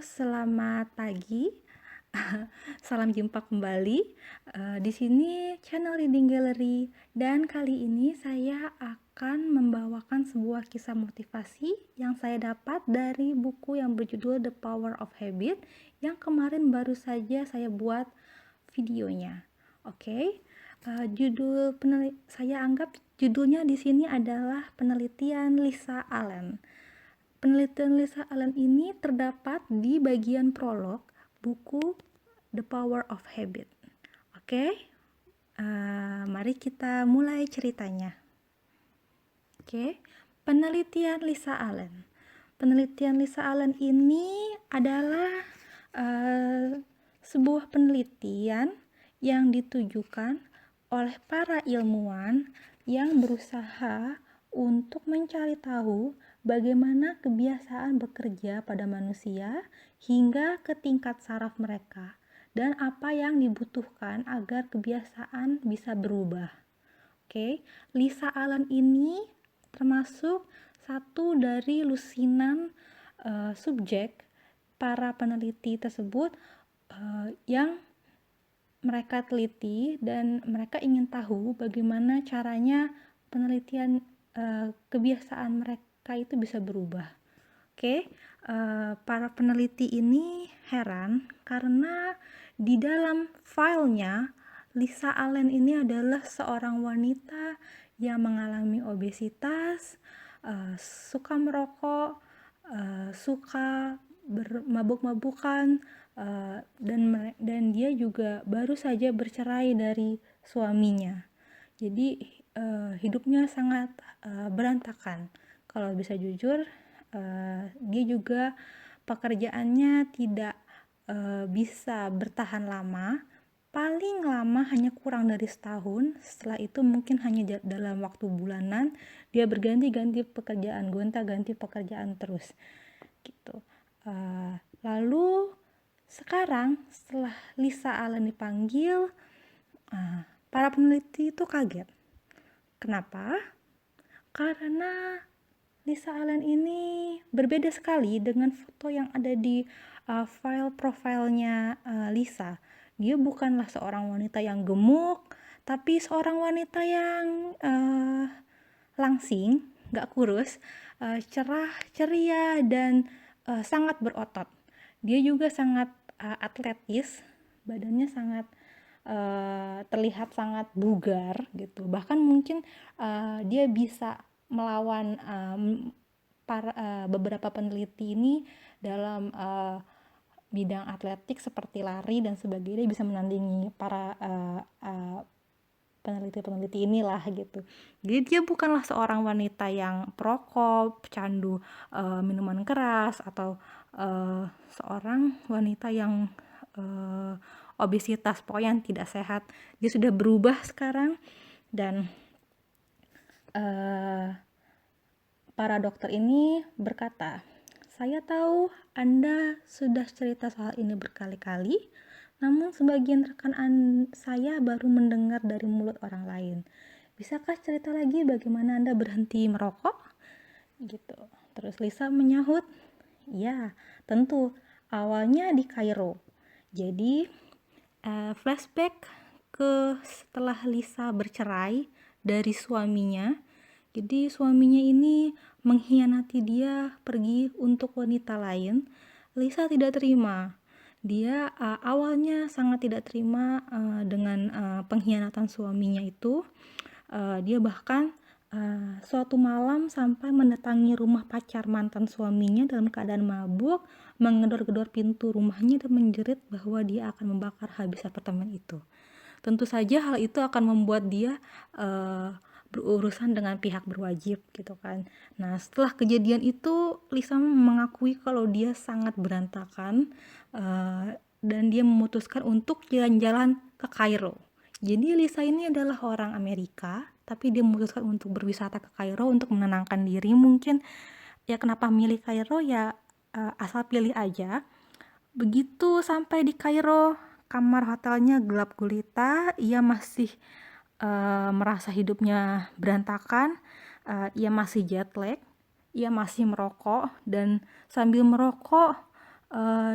Selamat pagi. Salam jumpa kembali di sini channel Reading Gallery, dan kali ini saya akan membawakan sebuah kisah motivasi yang saya dapat dari buku yang berjudul The Power of Habit yang kemarin baru saja saya buat videonya. Oke. Saya anggap judulnya di sini adalah penelitian Lisa Allen. Penelitian Lisa Allen ini terdapat di bagian prolog buku The Power of Habit. Oke, mari kita mulai ceritanya. Oke, penelitian Lisa Allen. Penelitian Lisa Allen ini adalah sebuah penelitian yang ditujukan oleh para ilmuwan yang berusaha untuk mencari tahu bagaimana kebiasaan bekerja pada manusia hingga ke tingkat saraf mereka dan apa yang dibutuhkan agar kebiasaan bisa berubah. Oke, Lisa Allen ini termasuk satu dari lusinan subjek para peneliti tersebut yang mereka teliti, dan mereka ingin tahu bagaimana caranya penelitian kebiasaan mereka itu bisa berubah. Oke, para peneliti ini heran karena di dalam filenya Lisa Allen ini adalah seorang wanita yang mengalami obesitas, suka merokok, suka bermabuk-mabukan, dan dia juga baru saja bercerai dari suaminya. Jadi hidupnya sangat berantakan. Kalau bisa jujur, dia juga pekerjaannya tidak bisa bertahan lama. Paling lama hanya kurang dari setahun. Setelah itu mungkin hanya dalam waktu bulanan dia berganti-ganti pekerjaan, gonta-ganti pekerjaan terus gitu. Lalu sekarang setelah Lisa Allen dipanggil, para peneliti itu kaget. Kenapa? Karena Lisa Allen ini berbeda sekali dengan foto yang ada di file profilnya Lisa. Dia bukanlah seorang wanita yang gemuk, tapi seorang wanita yang langsing, gak kurus, cerah, ceria, dan sangat berotot. Dia juga sangat atletis, badannya sangat terlihat sangat bugar gitu. Bahkan mungkin dia bisa melawan beberapa peneliti ini dalam bidang atletik seperti lari dan sebagainya, bisa menandingi para peneliti-peneliti inilah gitu. Jadi dia bukanlah seorang wanita yang perokok, pecandu minuman keras, atau seorang wanita yang obesitas, pokoknya yang tidak sehat. Dia sudah berubah sekarang, dan para dokter ini berkata, "Saya tahu Anda sudah cerita soal ini berkali-kali, namun sebagian rekan saya baru mendengar dari mulut orang lain. Bisakah cerita lagi bagaimana Anda berhenti merokok?" Gitu. Terus Lisa menyahut, "Ya, tentu. Awalnya di Kairo." Jadi flashback ke setelah Lisa bercerai dari suaminya. Jadi suaminya ini mengkhianati dia, pergi untuk wanita lain. Lisa tidak terima. Dia awalnya sangat tidak terima dengan pengkhianatan suaminya itu. Dia bahkan suatu malam sampai mendatangi rumah pacar mantan suaminya dalam keadaan mabuk, menggedor-gedor pintu rumahnya dan menjerit bahwa dia akan membakar habis apartemen itu. Tentu saja hal itu akan membuat dia berurusan dengan pihak berwajib gitu kan. Nah, setelah kejadian itu Lisa mengakui kalau dia sangat berantakan, dan dia memutuskan untuk jalan-jalan ke Kairo. Jadi Lisa ini adalah orang Amerika, tapi dia memutuskan untuk berwisata ke Kairo untuk menenangkan diri. Mungkin ya, kenapa milih Kairo ya, asal pilih aja. Begitu sampai di Kairo, kamar hotelnya gelap gulita. Ia masih merasa hidupnya berantakan, ia masih jet lag, ia masih merokok, dan sambil merokok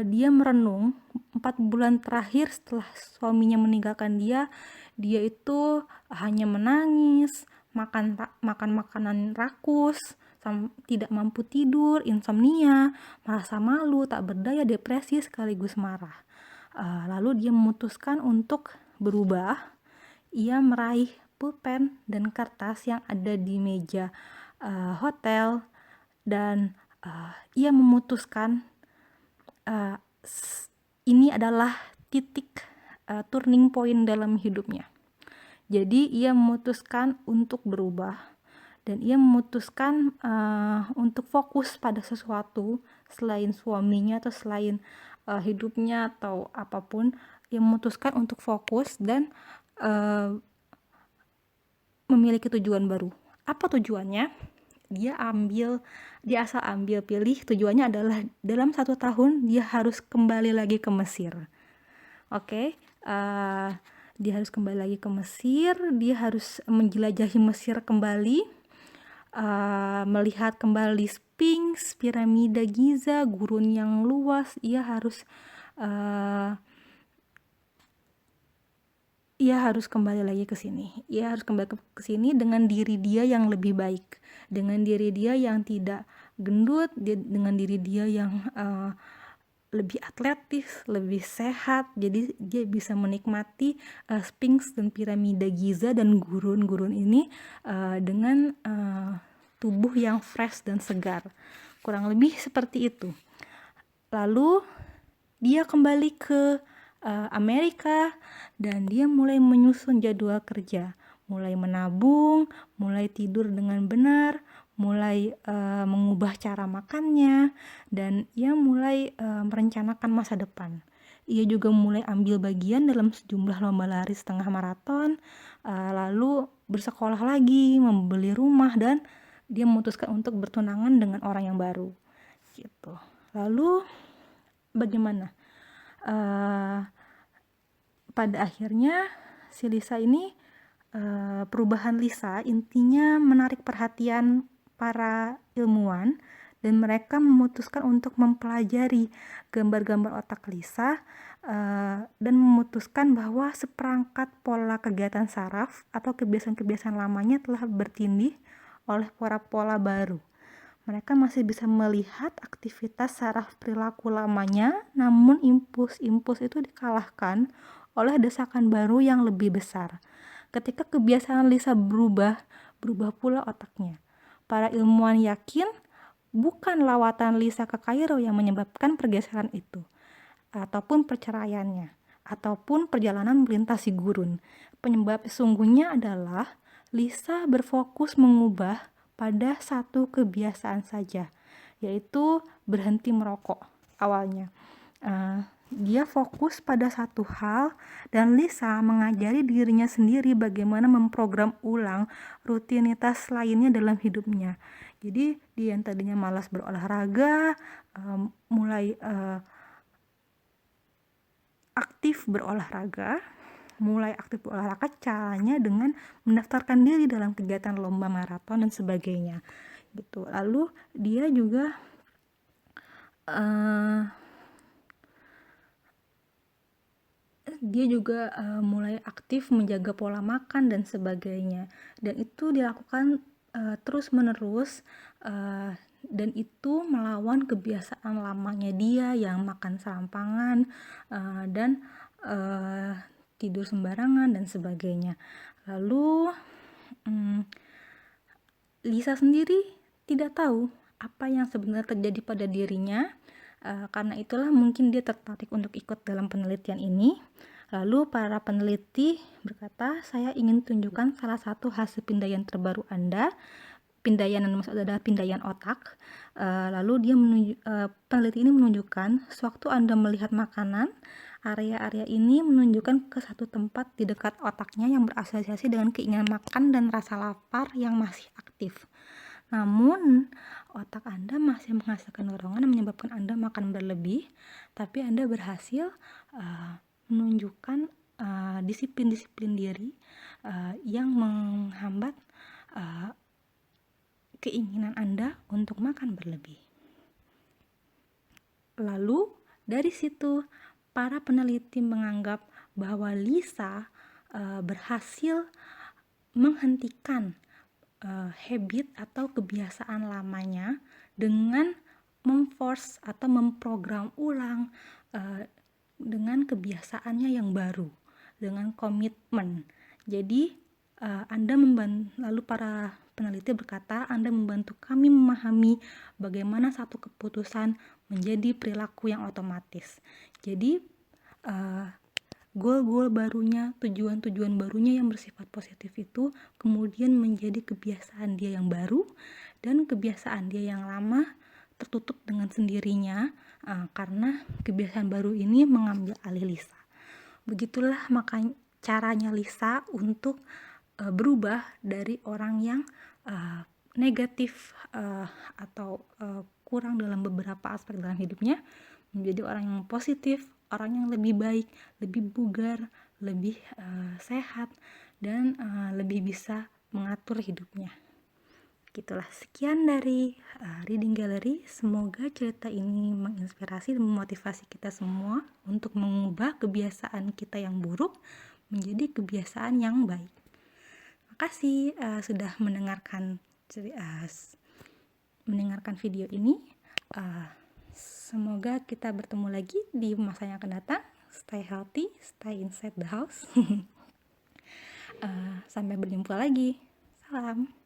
dia merenung 4 bulan terakhir setelah suaminya meninggalkan dia itu hanya menangis, makan makanan rakus, tidak mampu tidur, insomnia, merasa malu, tak berdaya, depresi sekaligus marah. Lalu dia memutuskan untuk berubah. Ia meraih pulpen dan kertas yang ada di meja hotel, dan ia memutuskan ini adalah titik turning point dalam hidupnya. Jadi ia memutuskan untuk berubah, dan ia memutuskan untuk fokus pada sesuatu selain suaminya atau selain hidupnya atau apapun. Ia memutuskan untuk fokus dan memiliki tujuan baru. Apa tujuannya? Dia asal ambil pilih, tujuannya adalah dalam 1 tahun dia harus kembali lagi ke Mesir. Oke, dia harus kembali lagi ke Mesir, dia harus menjelajahi Mesir kembali, melihat kembali Sphinx, piramida Giza, gurun yang luas. Ia harus kembali lagi ke sini. Ia harus kembali ke sini dengan diri dia yang lebih baik, dengan diri dia yang tidak gendut, dengan diri dia yang lebih atletis, lebih sehat. Jadi dia bisa menikmati Sphinx dan piramida Giza dan gurun-gurun ini dengan tubuh yang fresh dan segar. Kurang lebih seperti itu. Lalu dia kembali ke Amerika dan dia mulai menyusun jadwal kerja, mulai menabung, mulai tidur dengan benar, mulai mengubah cara makannya, dan ia mulai merencanakan masa depan. Ia juga mulai ambil bagian dalam sejumlah lomba lari setengah maraton, lalu bersekolah lagi, membeli rumah, dan dia memutuskan untuk bertunangan dengan orang yang baru gitu. Lalu bagaimana? Pada akhirnya si Lisa ini, perubahan Lisa intinya menarik perhatian para ilmuwan, dan mereka memutuskan untuk mempelajari gambar-gambar otak Lisa dan memutuskan bahwa seperangkat pola kegiatan saraf atau kebiasaan-kebiasaan lamanya telah bertindih oleh pola-pola baru. Mereka masih bisa melihat aktivitas saraf perilaku lamanya, namun impuls-impuls itu dikalahkan oleh desakan baru yang lebih besar. Ketika kebiasaan Lisa berubah pula otaknya. Para ilmuwan yakin bukan lawatan Lisa ke Kairo yang menyebabkan pergeseran itu, ataupun perceraiannya, ataupun perjalanan melintasi gurun. Penyebab sesungguhnya adalah Lisa berfokus mengubah pada satu kebiasaan saja, yaitu berhenti merokok awalnya. Dia fokus pada satu hal, dan Lisa mengajari dirinya sendiri bagaimana memprogram ulang rutinitas lainnya dalam hidupnya. Jadi dia yang tadinya malas berolahraga, mulai aktif berolahraga. Caranya dengan mendaftarkan diri dalam kegiatan lomba maraton dan sebagainya gitu. Lalu dia juga mulai aktif menjaga pola makan dan sebagainya, dan itu dilakukan terus menerus, dan itu melawan kebiasaan lamanya dia yang makan serampangan dan tidur sembarangan dan sebagainya. Lalu Lisa sendiri tidak tahu apa yang sebenarnya terjadi pada dirinya. Karena itulah mungkin dia tertarik untuk ikut dalam penelitian ini. Lalu para peneliti berkata, saya ingin tunjukkan salah satu hasil pindaian terbaru Anda. Pindaian yang maksud adalah pindaian otak. Lalu peneliti ini menunjukkan sewaktu Anda melihat makanan, area-area ini menunjukkan ke satu tempat di dekat otaknya yang berasosiasi dengan keinginan makan dan rasa lapar yang masih aktif. Namun otak Anda masih menghasilkan dorongan yang menyebabkan Anda makan berlebih, tapi Anda berhasil menunjukkan disiplin-disiplin diri yang menghambat keinginan Anda untuk makan berlebih. Lalu Dari situ para peneliti menganggap bahwa Lisa berhasil menghentikan habit atau kebiasaan lamanya dengan memforce atau memprogram ulang dengan kebiasaannya yang baru, dengan komitmen. Jadi lalu para peneliti berkata, Anda membantu kami memahami bagaimana satu keputusan menjadi perilaku yang otomatis. Jadi goal-goal barunya, tujuan-tujuan barunya yang bersifat positif itu kemudian menjadi kebiasaan dia yang baru, dan kebiasaan dia yang lama tertutup dengan sendirinya karena kebiasaan baru ini mengambil alih Lisa. Begitulah makanya caranya Lisa untuk berubah dari orang yang negatif atau kurang dalam beberapa aspek dalam hidupnya menjadi orang yang positif, orang yang lebih baik, lebih bugar, lebih sehat, dan lebih bisa mengatur hidupnya. Gitulah, sekian dari Reading Gallery. Semoga cerita ini menginspirasi dan memotivasi kita semua untuk mengubah kebiasaan kita yang buruk menjadi kebiasaan yang baik. Makasih sudah mendengarkan video ini. Semoga kita bertemu lagi di masa yang akan datang. Stay healthy, stay inside the house. Sampai berjumpa lagi. Salam.